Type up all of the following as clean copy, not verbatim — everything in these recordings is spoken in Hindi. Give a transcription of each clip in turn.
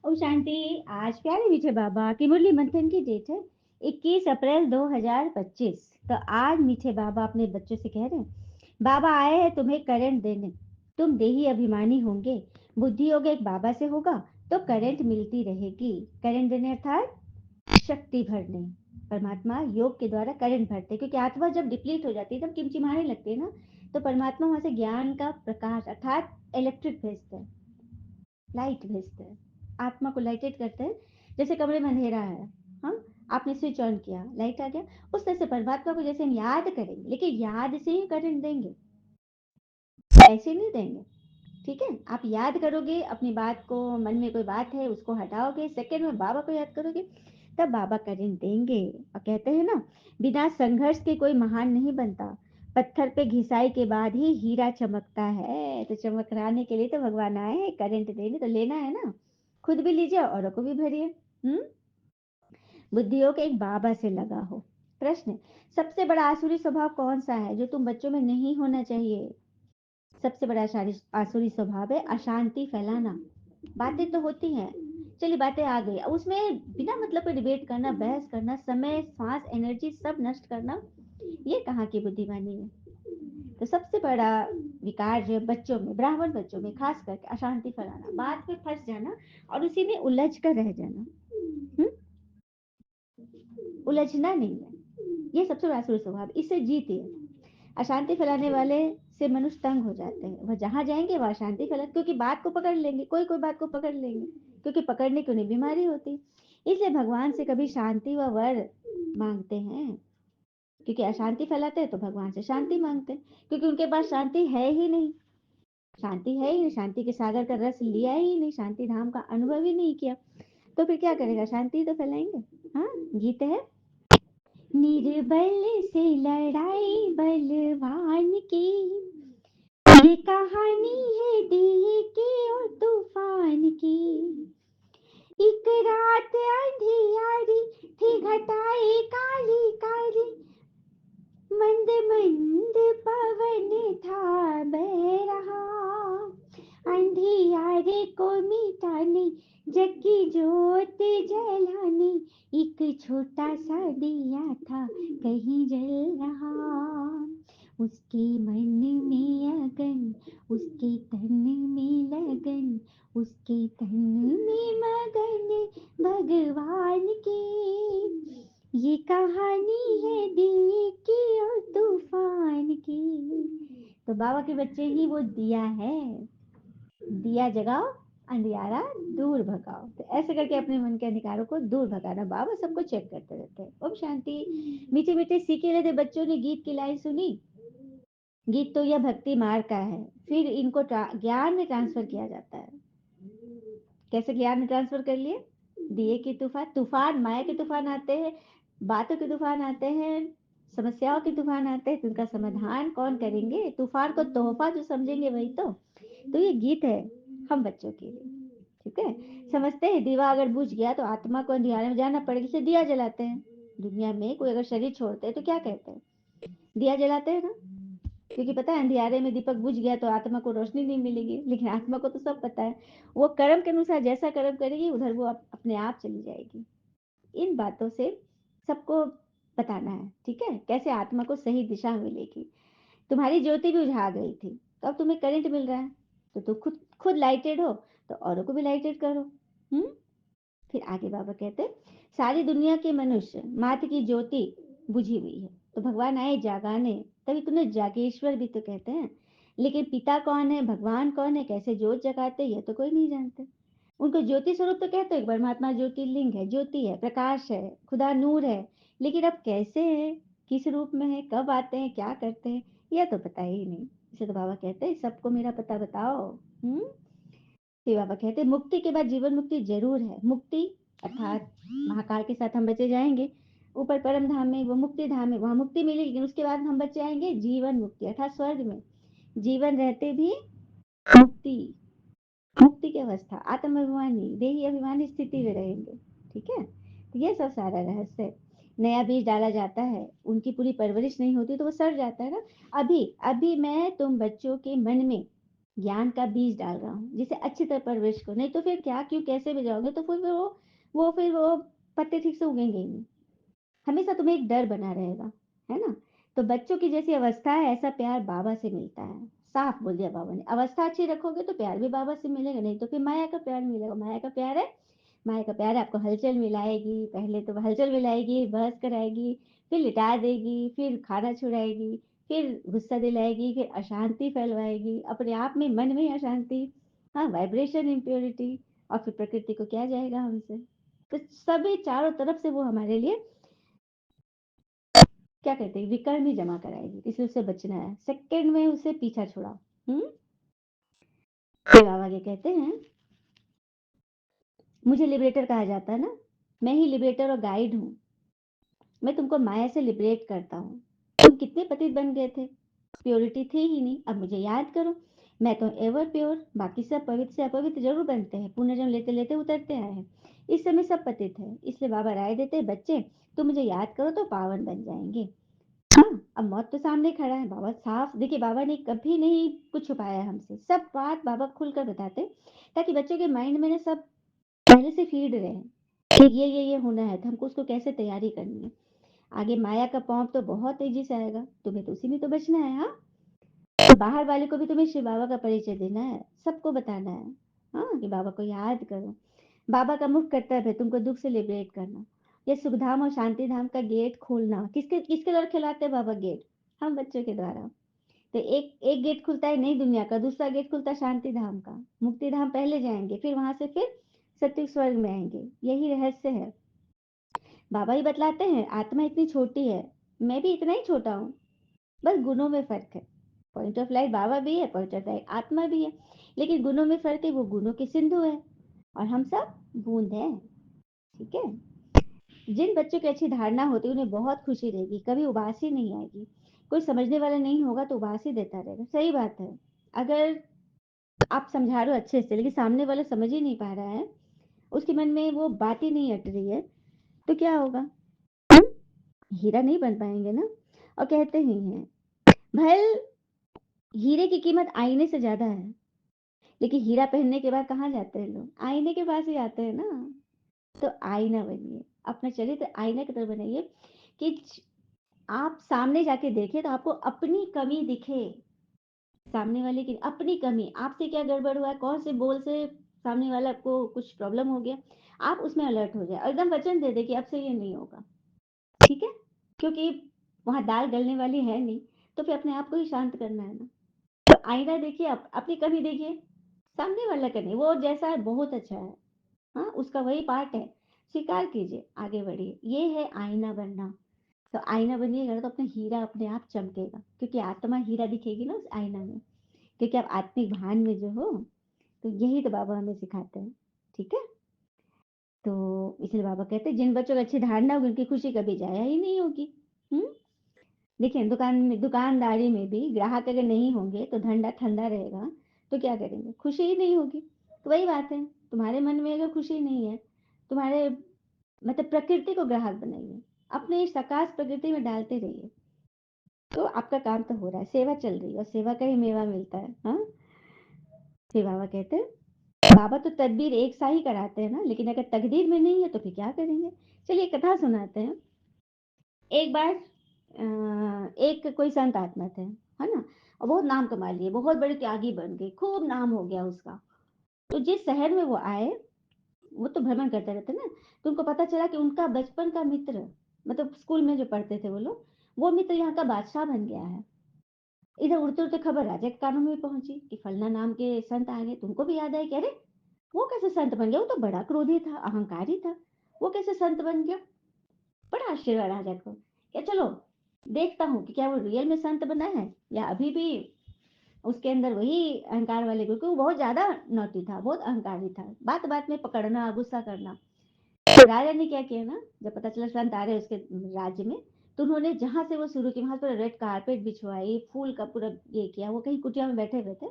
ओम शांति। आज प्यारे मीठे बाबा की मुरली मंथन की डेट है 21 अप्रैल 2025। तो आज मीठे बाबा अपने बच्चों से कह रहे हैं, बाबा आए हैं तुम्हें करंट देने। तुम देही अभिमानी होंगे, बुद्धि योग एक बाबा से होगा तो करंट मिलती रहेगी। करंट देने अर्थात शक्ति भरने। परमात्मा योग के द्वारा करंट भरते, क्योंकि आत्मा जब डिप्लीट हो जाती है तब टिमटिमाने लगती है ना, तो परमात्मा वहां से ज्ञान का प्रकाश अर्थात इलेक्ट्रिक भेजते हैं, लाइट भेजते हैं, आत्मा को लाइटेड करते हैं। जैसे कमरे में अंधेरा है, हम आपने स्विच ऑन किया, लाइट आ गया। उस तरह से परमात्मा को जैसे हम याद करेंगे, लेकिन याद से ही करंट देंगे, ऐसे नहीं देंगे। ठीक है, आप याद करोगे अपनी बात को, मन में कोई बात है उसको हटाओगे, सेकंड में बाबा को याद करोगे, तब बाबा करंट देंगे। और कहते हैं ना, बिना संघर्ष के कोई महान नहीं बनता, पत्थर पे घिसाई के बाद ही हीरा चमकता है। तो चमकराने के लिए तो भगवान आए हैं, करंट देने तो लेना है ना, खुद भी लीजिए औरों को भी भरिए। बुद्धियों के एक बाबा से लगा हो। प्रश्न, सबसे बड़ा आसुरी स्वभाव कौन सा है जो तुम बच्चों में नहीं होना चाहिए? सबसे बड़ा आसुरी स्वभाव है अशांति फैलाना। बातें तो होती हैं, चलिए बातें आ गई, अब उसमें बिना मतलब पे डिबेट करना, बहस करना, समय सांस एनर्जी सब नष्ट करना, ये कहाँ की बुद्धिमानी है? तो सबसे बड़ा विकार जो है बच्चों में, ब्राह्मण बच्चों में खास करके अशांति फैलाना, बात पे फंस जाना और उसी में उलझ कर रह जाना। उलझना नहीं है, ये सबसे बड़ा आसुरी स्वभाव, इससे जीतिए। अशांति फैलाने वाले से मनुष्य तंग हो जाते हैं, वह जहां जाएंगे वह अशांति फैला, क्योंकि बात को पकड़ लेंगे, कोई कोई बात को पकड़ लेंगे, क्योंकि पकड़ने की उन्हें बीमारी होती। इसलिए भगवान से कभी शांति व वर मांगते हैं, क्योंकि अशांति फैलाते हैं तो भगवान से शांति मांगते हैं, क्योंकि उनके पास शांति है ही नहीं। शांति है ही नहीं, शांति के सागर का रस लिया ही नहीं, शांति धाम का अनुभव ही नहीं किया, तो फिर क्या करेगा? शांति तो फैलाएंगे। हाँ, गीत है, निर्बल से लड़ाई बलवान की, ये कहानी है दी की और तूफान की। एक रात अंधियारी थी, घटाए काली काली, मंद मंद पवन था बह रहा, अंधियारे को मिटाने, जग की ज्योत जलाने, एक छोटा सा दिया था कहीं जल रहा। उसके मन में अगन, उसके तन में लगन, उसके तन में मगन भगवान की। ये कहानी है दिल की और तूफान की। तो बाबा के बच्चे ही वो दिया है, दिया जगाओ, अंधियारा दूर भगाओ। तो ऐसे करके अपने मन के अंधकारों को दूर भगाना। बाबा सबको चेक करते रहते हैं। ओम शांति। मीठे मीठे सीखे रहते बच्चों ने गीत की लाइन सुनी। गीत तो यह भक्ति मार्ग का है, फिर इनको ज्ञान में ट्रांसफर किया जाता है। कैसे ज्ञान में ट्रांसफर कर लिए? दिए की तूफान, तूफान माया के तूफान आते हैं, बातों के तूफान आते हैं, समस्याओं के तूफान आते हैं, तो उनका समाधान कौन करेंगे? तूफान को तोहफा जो समझेंगे वही तो ये गीत है हम बच्चों के लिए। ठीक है, समझते हैं दिवा अगर बुझ गया तो आत्मा को अंधियारे में जाना पड़ेगा, इसलिए दिया जलाते हैं। दुनिया में कोई अगर शरीर छोड़ते हैं तो क्या कहते हैं? दिया जलाते हैं ना, क्योंकि पता है अंधियारे में दीपक बुझ गया तो आत्मा को रोशनी नहीं मिलेगी, लेकिन आत्मा को तो सब पता है, वो कर्म के अनुसार जैसा कर्म करेगी उधर वो अपने आप चली जाएगी। इन बातों से सबको बताना है, ठीक है, कैसे आत्मा को सही दिशा मिलेगी। तुम्हारी ज्योति भी उझा गई थी, तो अब तुम्हें करंट मिल रहा है, तो तुम खुद खुद लाइटेड हो तो औरों को भी लाइटेड करो। हम्म फिर आगे बाबा कहते, सारी दुनिया के मनुष्य मात की ज्योति बुझी हुई है, तो भगवान आए जागाने, तभी तुम्हें जागेश्वर भी तो कहते हैं। लेकिन पिता कौन है, भगवान कौन है, कैसे ज्योत जगाते, ये तो कोई नहीं जानते। उनको ज्योति स्वरूप तो कहते हैं, परमात्मा ज्योतिर्लिंग है, ज्योति है, प्रकाश है, खुदा नूर है, लेकिन अब कैसे है, किस रूप में है, कब आते हैं, क्या करते हैं, यह तो पता ही नहीं। इसे तो बाबा कहते हैं सबको मेरा पता बताओ। हम्म फिर बाबा कहते हैं मुक्ति के बाद जीवन मुक्ति जरूर है। मुक्ति अर्थात महाकाल के साथ हम बचे जाएंगे ऊपर परम धाम में, वो मुक्ति धाम में, वहां मुक्ति मिलेगी, लेकिन उसके बाद हम बचे आएंगे जीवन मुक्ति अर्थात स्वर्ग में। जीवन रहते भी मुक्ति, मुक्ति की अवस्था, आत्म अभिमानी देही अभिमानी स्थिति में रहेंगे। ठीक है, तो ये सब सारा रहस्य है। नया बीज डाला जाता है, उनकी पूरी परवरिश नहीं होती तो वो सड़ जाता है ना। अभी अभी मैं तुम बच्चों के मन में ज्ञान का बीज डाल रहा हूँ, जिसे अच्छी तरह परवरिश करो, नहीं तो फिर क्या क्यों कैसे भी जाओगे तो फिर वो पत्ते ठीक से उगेंगे ही नहीं। हमेशा तुम्हें एक डर बना रहेगा, है ना? तो बच्चों की जैसी अवस्था है ऐसा प्यार बाबा से मिलता है। साफ बोल दिया बाबा ने, अवस्था अच्छी रखोगे तो प्यार भी बाबा से मिलेगा, नहीं तो फिर माया का प्यार मिलेगा। माया का प्यार है, माया का प्यार आपको हलचल मिलाएगी, पहले तो हलचल मिलाएगी, बहस कराएगी, फिर लिटा देगी, फिर खाना छुड़ाएगी, फिर गुस्सा दिलाएगी, फिर अशांति फैलवाएगी, अपने आप में मन में ही अशांति, हाँ वाइब्रेशन इम्प्योरिटी, और फिर प्रकृति को क्या जाएगा हमसे। तो सभी चारों तरफ से वो हमारे लिए क्या कहते हैं विकर्ण ही जमा कराएगी, इसलिए उससे बचना है, सेकंड में उसे पीछा छोड़ा। फिर बाबा के कहते हैं मुझे लिबरेटर कहा जाता है ना, मैं ही लिबरेटर और गाइड हूँ। मैं तुमको माया से लिबरेट करता हूँ। तुम कितने पतित बन गए थे, प्योरिटी थी ही नहीं, अब मुझे याद करो। मैं तो एवर प्योर, बाकी सब पवित्र से अपवित्र जरूर बनते हैं, पुनर्जन्म लेते लेते उतरते आए हैं, इस समय सब पतित है, इसलिए बाबा राय देते हैं बच्चे तुम मुझे याद करो तो पावन बन जाएंगे। हाँ, अब मौत तो सामने खड़ा है, बाबा साफ देखिए, बाबा ने कभी नहीं कुछ छुपाया हमसे, सब बात बाबा खुलकर बताते, ताकि बच्चों के माइंड में ना सब पहले से फीड रहे कि ये होना है तो हमको उसको कैसे तैयारी करनी है। आगे माया का पॉम्प तो बहुत तेजी से आएगा, तुम्हें तो उसी में तो बचना है। हाँ, तो बाहर वाले को भी तुम्हें शिव बाबा का परिचय देना है, सबको बताना है, हाँ कि बाबा को याद करो। बाबा का मुख्य कर्तव्य है तुमको दुख से लिबरेट करना, ये सुखधाम और शांति धाम का गेट खोलना। किसके किसके द्वारा खिलाते हैं बाबा गेट? हम बच्चों के द्वारा। तो एक एक गेट खुलता है नई दुनिया का, दूसरा गेट खुलता है शांति धाम का। मुक्ति धाम पहले जाएंगे, फिर वहां से फिर सत्युग स्वर्ग में आएंगे, यही रहस्य है। बाबा ही बतलाते हैं आत्मा इतनी छोटी है, मैं भी इतना ही छोटा हूँ, बस गुणों में फर्क है। पॉइंट ऑफ लाइट बाबा भी है, पॉइंट ऑफ लाइट आत्मा भी है, लेकिन गुणों में फर्क है, वो गुणों के सिंधु है और हम सब बूंद हैं। ठीक है, जिन बच्चों की अच्छी धारणा होती है उन्हें बहुत खुशी रहेगी, कभी उबासी नहीं आएगी। कोई समझने वाला नहीं होगा तो उबासी देता रहेगा, सही बात है। अगर आप समझा रहे हो अच्छे से लेकिन सामने वाला समझ ही नहीं पा रहा है, उसके मन में वो बात ही नहीं अट रही है, तो क्या होगा? हम हीरा नहीं बन पाएंगे ना। और कहते ही हैं भल हीरे की कीमत आईने से ज्यादा है, लेकिन हीरा पहनने के बाद कहाँ जाते हैं लोग? आईने के पास ही जाते हैं ना। तो आईना बनिए, अपना चरित्र आईना की तरह बनाइए कि आप सामने जाके देखें तो आपको अपनी कमी दिखे, सामने वाले की अपनी कमी, आपसे क्या गड़बड़ हुआ है, कौन से बोल से सामने वाला को कुछ प्रॉब्लम हो गया, आप उसमें अलर्ट हो जाए और एकदम वचन दे दे कि अब से ये नहीं होगा। ठीक है, क्योंकि वहां दाल गलने वाली है नहीं, तो फिर अपने आप को ही शांत करना है ना। तो आईना देखिए, अपनी कमी देखिए, सामने वाला का नहीं, वो जैसा है बहुत अच्छा है, हाँ उसका वही पार्ट है, स्वीकार कीजिए, आगे बढ़िए, ये है आईना बनना। तो आईना बनिएगा तो अपना हीरा अपने आप चमकेगा, क्योंकि आत्मा हीरा दिखेगी ना उस आईना में, क्योंकि आप आत्मिक भान में जो हो। तो यही तो बाबा हमें सिखाते हैं। ठीक है, तो इसलिए बाबा कहते हैं जिन बच्चों को अच्छी धारणा होगी उनकी खुशी कभी जाया ही नहीं होगी। हम्म, देखिए दुकानदारी में भी ग्राहक अगर नहीं होंगे तो धंधा ठंडा रहेगा, तो क्या करेंगे? खुशी ही नहीं होगी। तो वही बात है, तुम्हारे मन में अगर खुशी नहीं है, तुम्हारे मतलब प्रकृति को ग्राहक बनाइए, अपने सकाश प्रकृति में डालते रहिए, तो आपका काम तो हो रहा है, सेवा चल रही है और सेवा का ही मेवा मिलता है। हाँ, फिर बाबा कहते हैं बाबा तो तदबीर एक सा ही कराते हैं ना, लेकिन अगर तकदीर में नहीं है तो फिर क्या करेंगे? चलिए कथा सुनाते हैं। एक बार एक कोई संत आत्मा थे, है ना, और बहुत नाम कमा लिए, बहुत बड़े त्यागी बन गए, खूब नाम हो गया उसका। तो जिस शहर में वो आए, वो तो भ्रमण करते रहते ना, तो उनको पता चला कि उनका बचपन का मित्र, मतलब स्कूल में जो पढ़ते थे वो लोग, वो मित्र यहाँ का बादशाह बन गया है। इधर उड़ते उड़ते खबर राजा के कानों में पहुंची कि फलना नाम के संत आ गए। तुमको भी याद है कि अरे वो कैसे संत बन गया, वो तो बड़ा क्रोधी था, अहंकारी था, वो कैसे संत बन गया? बड़ा आश्चर्य हुआ राजा को, क्या चलो देखता हूँ कि क्या वो रियल में संत बना है या अभी भी उसके अंदर वही अहंकार वाले, क्योंकि वो बहुत ज्यादा नौटी था, बहुत अहंकारी था, बात बात में पकड़ना, गुस्सा करना। तो राजा ने क्या किया ना, जब पता चला संत आ रहे उसके राज्य में, तो उन्होंने जहां से वो शुरू की वहां पर रेड कारपेट बिछवाई, फूल का पूरा ये किया, वो कहीं कुटिया में बैठे हुए थे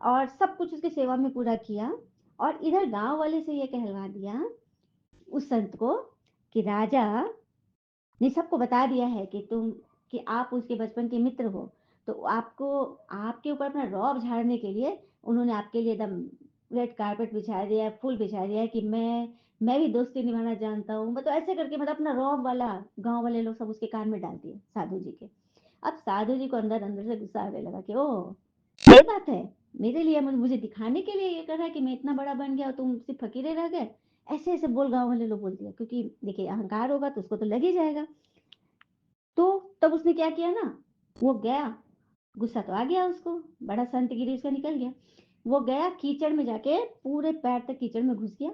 और सब कुछ उसकी सेवा में पूरा किया। और इधर गांव वाले से ये कहलवा दिया उस संत को कि राजा ने सबको बता दिया है कि तुम, कि आप उसके बचपन के मित्र हो, तो आपको आपके ऊपर अपना रौब झाड़ने के लिए उन्होंने आपके लिए एकदम रेड कारपेट बिछा दिया है, फूल बिछा दिया है कि मैं भी दोस्ती निभाना जानता हूँ। मतलब ऐसे करके मतलब अपना रौब वाला गाँव वाले लोग सब उसके कान में डाल दिए साधु जी के। अब साधु जी को अंदर-अंदर से गुस्सा आने लगा कि ओह! ये बात है। मेरे लिए मुझे दिखाने के लिए ये कर रहा है कि मैं इतना बड़ा बन गया और तुम सिर्फ़ फ़कीरे रह गए। ऐसे-ऐसे बोल गाँव वाले लोग बोल दिया क्योंकि देखिए अहंकार होगा तो उसको तो लग ही जाएगा। तो तब उसने क्या किया ना, वो गया, गुस्सा तो आ गया उसको, बड़ा संतगिरी उसका निकल गया। वो गया कीचड़ में जाके पूरे पैर तक कीचड़ में घुस गया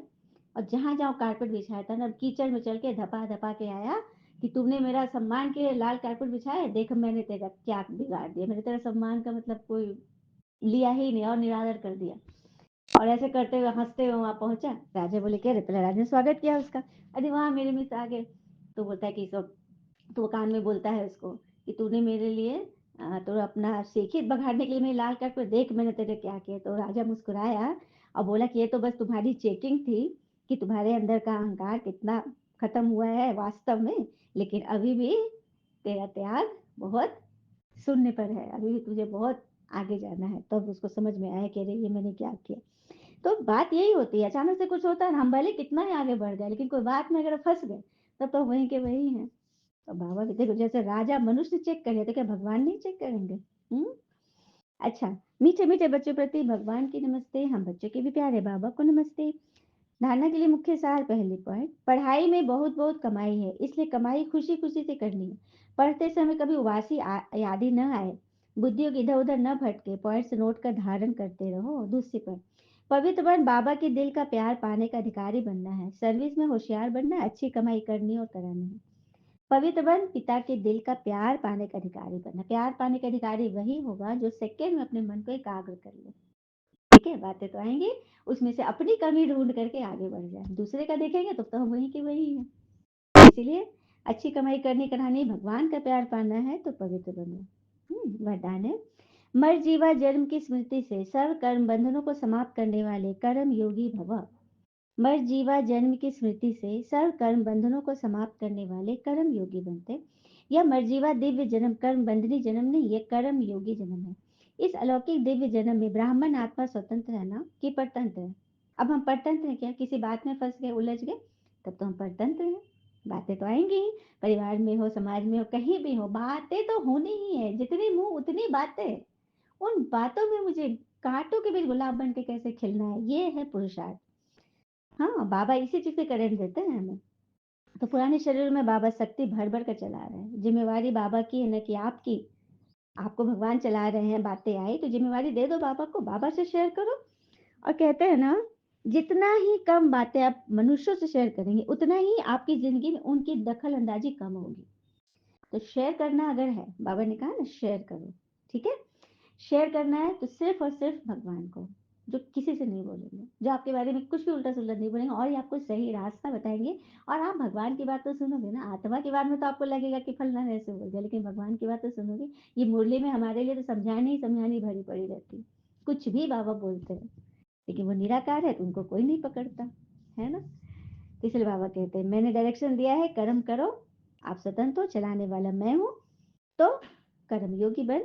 और जहाँ-जहाँ कारपेट बिछाया था ना कीचड़ में चल के धपा-धपा के आया कि तुमने मेरा सम्मान के लिए लाल कारपेट बिछाया है, देख मैंने तेरा क्या बिगाड़ दिया। मैंने तेरा सम्मान का मतलब कोई लिया ही नहीं और निरादर कर दिया। और ऐसे करते हुए हँसते हुए वहाँ पहुँचा। राजा बोले कि अरे! पहले राजा ने स्वागत किया उसका। अरे वाह! मेरे मित्र आ गए। तो बोलता है कि सब तो वो कान में बोलता है उसको कि तूने मेरे लिए तो अपना शेखियत बघाड़ने के लिए मेरे लाल कार्ड पर देख मैंने तेरे क्या किया। तो राजा मुस्कुराया और बोला कि ये तो बस तुम्हारी चेकिंग थी कि तुम्हारे अंदर का अहंकार कितना खत्म हुआ है वास्तव में, लेकिन अभी भी तेरा त्याग बहुत शून्य पर है, अभी भी तुझे बहुत आगे जाना है। तब उसको समझ में आया कि अरे ये मैंने क्या किया। तो बात यही होती है, अचानक से कुछ होता है, हम भले कितना ही आगे बढ़ जाए, लेकिन कोई बात में अगर फँस गए, तब तो वहीं के वहीं हैं। तो बाबा भी देखो जैसे राजा मनुष्य चेक करे तो क्या भगवान नहीं चेक करेंगे? हुँ? अच्छा, मीठे-मीठे बच्चों प्रति भगवान की नमस्ते, हम बच्चों के भी प्यारे बाबा को नमस्ते। धारणा के लिए मुख्य सार पहली पॉइंट, पढ़ाई में बहुत-बहुत कमाई है, इसलिए कमाई खुशी-खुशी से करनी है। पढ़ते समय कभी उबासी यादें न आए, बुद्धि इधर-उधर न भटके, पॉइंट्स नोट कर धारण करते रहो। दूसरी पॉइंट, पवित्र बन बाबा के दिल का प्यार पाने का अधिकारी बनना है, सर्विस में होशियार बनना है, अच्छी कमाई करनी और करानी है। पवित्र बन पिता के दिल का प्यार पाने का अधिकारी बनना। प्यार पाने का अधिकारी वही होगा जो सेकंड में अपने मन को एकाग्र कर ले। ठीक है, बातें तो आएँगी, उसमें से अपनी कमी ढूँढ करके आगे बढ़ जाए। दूसरे का देखेंगे तब तो हम वहीं के वहीं हैं। इसीलिए अच्छी कमाई करनी करानी, भगवान का प्यार पाना है तो पवित्र बनो। वरदान है, मर जीवा जन्म की स्मृति से सर्व कर्म बंधनों को समाप्त करने वाले कर्म योगी भव। मर जीवा जन्म की स्मृति से सर्व कर्म बंधनों को समाप्त करने वाले कर्म योगी बनते। यह मर्जीवा दिव्य जन्म कर्म बंधनी जन्म नहीं, ये कर्म योगी जन्म है। इस अलौकिक दिव्य जन्म में ब्राह्मण आत्मा स्वतंत्र है ना कि परतंत्र है? अब हम परतंत्र हैं क्या? किसी बात में फंस गए, उलझ गए, तब तो हम परतंत्र हैं। बातें तो आएंगी ही, परिवार में हो, समाज में हो, कहीं भी हो, बातें तो होनी ही है। जितने मुंह उतनी बातें। उन बातों में मुझे कांटों के बीच गुलाब बन के कैसे खिलना है, ये है पुरुषार्थ। हाँ, बाबा इसी चीज़ से करंट देते हैं हमें। तो पुराने शरीर में बाबा शक्ति भर-भर कर चला रहे हैं। ज़िम्मेवारी बाबा की है ना कि आपकी। आपको भगवान चला रहे हैं, बातें आई तो ज़िम्मेवारी दे दो बाबा को, बाबा से शेयर करो। और कहते हैं ना, जितना ही कम बातें आप मनुष्यों से शेयर करेंगे, उतना ही आपकी ज़िंदगी में उनकी दखल अंदाज़ी कम होगी। तो शेयर करना अगर है, बाबा ने कहा ना शेयर करो, ठीक है? शेयर करना है तो सिर्फ़ और सिर्फ़ भगवान को, जो किसी से नहीं बोलेंगे, जो आपके बारे में कुछ भी उल्टा-सुल्टा नहीं बोलेंगे और ये आपको सही रास्ता बताएँगे। और आप भगवान की बात तो सुनोगे ना, आत्मा की बात में तो आपको लगेगा कि फलाना ने ऐसे बोल दिया, लेकिन भगवान की बात तो सुनोगे। ये मुरली में हमारे लिए तो समझानी ही समझानी भरी पड़ी रहती है। कुछ भी बाबा बोलते हैं, लेकिन वो निराकार है तो उनको कोई नहीं पकड़ता, है ना? तो इसलिए बाबा कहते हैं, मैंने डायरेक्शन दिया है, कर्म करो, आप स्वतंत्र हो, चलाने वाला मैं हूँ। तो कर्मयोगी बन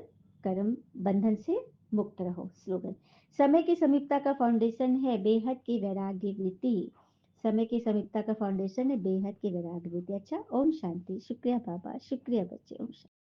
कर्म बंधन से मुक्त रहो। स्लोगन, समय की समीपता का फाउंडेशन है बेहद की वैराग्य वृत्ति। समय की समीपता का फाउंडेशन है बेहद की वैराग्य वृत्ति। अच्छा, ओम शांति। शुक्रिया बाबा, शुक्रिया बच्चे, ओम शांति।